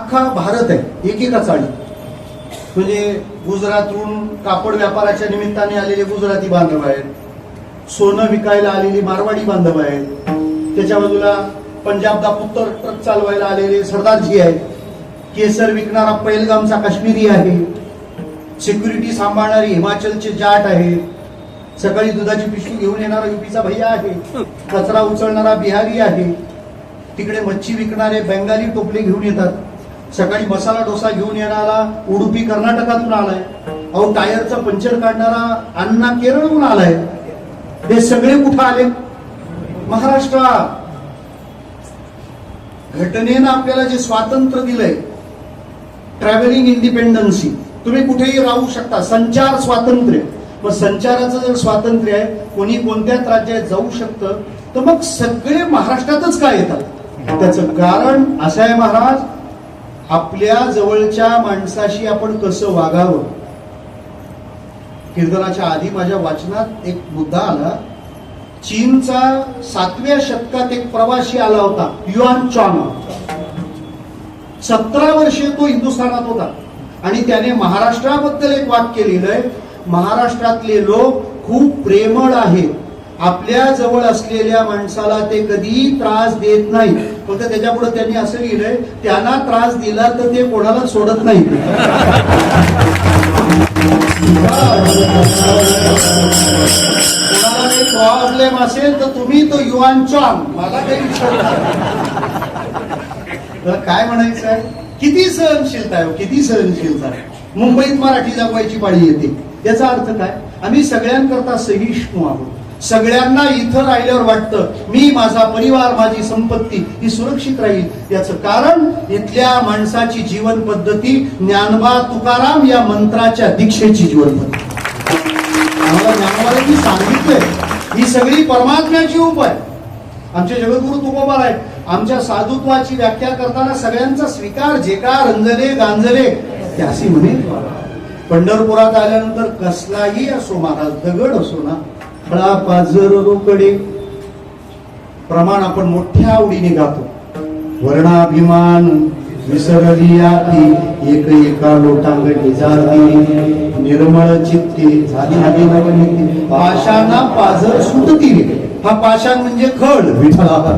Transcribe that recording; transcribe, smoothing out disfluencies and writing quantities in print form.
अख्खा भारत आहे एकेका चाळी. म्हणजे गुजरातहून कापड व्यापाराच्या निमित्ताने आलेले गुजराती बांधव आहेत, सोनं विकायला आलेली मारवाडी बांधव आहेत, त्याच्या बाजूला पंजाबदा पुत्र ट्रक चालवायला आलेले सरदारजी आहेत, केसर विकणारा पहिलगामचा काश्मीरी आहे, सिक्युरिटी सांभाळणारी हिमाचलचे जाट आहे, सकाळी दुधाची पिशवी घेऊन येणारा युपीचा भैया आहे, कचरा उचलणारा बिहारी आहे, तिकडे मच्छी विकणारे बेंगाली टोपले घेऊन येतात, सकाळी मसाला डोसा घेऊन येणारा उडुपी कर्नाटकातून आलाय, अहो टायरचं पंचर काढणारा अण्णा केरळहून आलाय. हे सगळे कुठं आले? महाराष्ट्रात. घटनेनं आपल्याला जे स्वातंत्र्य दिलंय, ट्रॅव्हलिंग इंडिपेंडन्सी, तुम्ही कुठेही राहू शकता, संचार स्वातंत्र्य. मग संचाराचं जर स्वातंत्र्य आहे, कोणी कोणत्याच राज्यात जाऊ शकतं, तर मग सगळे महाराष्ट्रातच काय येतात? त्याचं कारण असं आहे महाराज, आपल्या जवळच्या माणसाशी आपण कसं वागावं. कीर्तनाच्या आधी माझ्या वाचनात एक मुद्दा आला. चीनचा 7व्या शतकात एक प्रवासी आला होता, युआन चॉंग. 17 वर्षे तो हिंदुस्थानात होता आणि त्याने महाराष्ट्राबद्दल एक वाक्य लिहिलंय, महाराष्ट्रातले लोक खूप प्रेमळ आहेत, आपल्या जवळ असलेल्या माणसाला ते कधी त्रास देत नाही. फक्त त्याच्यापुढे त्यांनी असं लिहिलंय, त्यांना त्रास दिला तर ते कोणाला सोडत नाही. कोणाला काही प्रॉब्लेम असेल तर तुम्ही तो युआन चॉंग, मला काही तर काय म्हणायचं आहे? किती सहनशीलता आहे, किती सहनशीलता आहे. मुंबईत मराठी जगवायची पाळी येते, याचा अर्थ काय? आम्ही सगळ्यांकरता सहिष्णू आहोत. सगळ्यांना इथं राहिल्यावर वाटतं मी, माझा परिवार, माझी संपत्ती ही सुरक्षित राहील. याचं कारण इथल्या माणसाची जीवन पद्धती ज्ञानबा तुकाराम या मंत्राच्या दीक्षेची जीवन पद्धती. आम्हाला ज्ञानोबांनी सांगितलंय ही सगळी परमात्म्याची रूप आहे. आमचे जगद्गुरु तुकोबा आहेत, आमच्या साधुत्वाची व्याख्या करताना सगळ्यांचा स्वीकार जे का रंजले गांजले त्यासी म्हणे. पंढरपुरात आल्यानंतर कसलाही असो महाराज, दगड असो ना, खळा पाजर रोकडे, प्रमाण आपण मोठ्या आवडीने गातो. वर्णाभिमान विसरली आती, एक एका लोटांगणी जाती, निर्मळ चित्ते झाली हवी, पाषाणा पाजर सुटती. हा पाषाण म्हणजे खड विठ्ठला.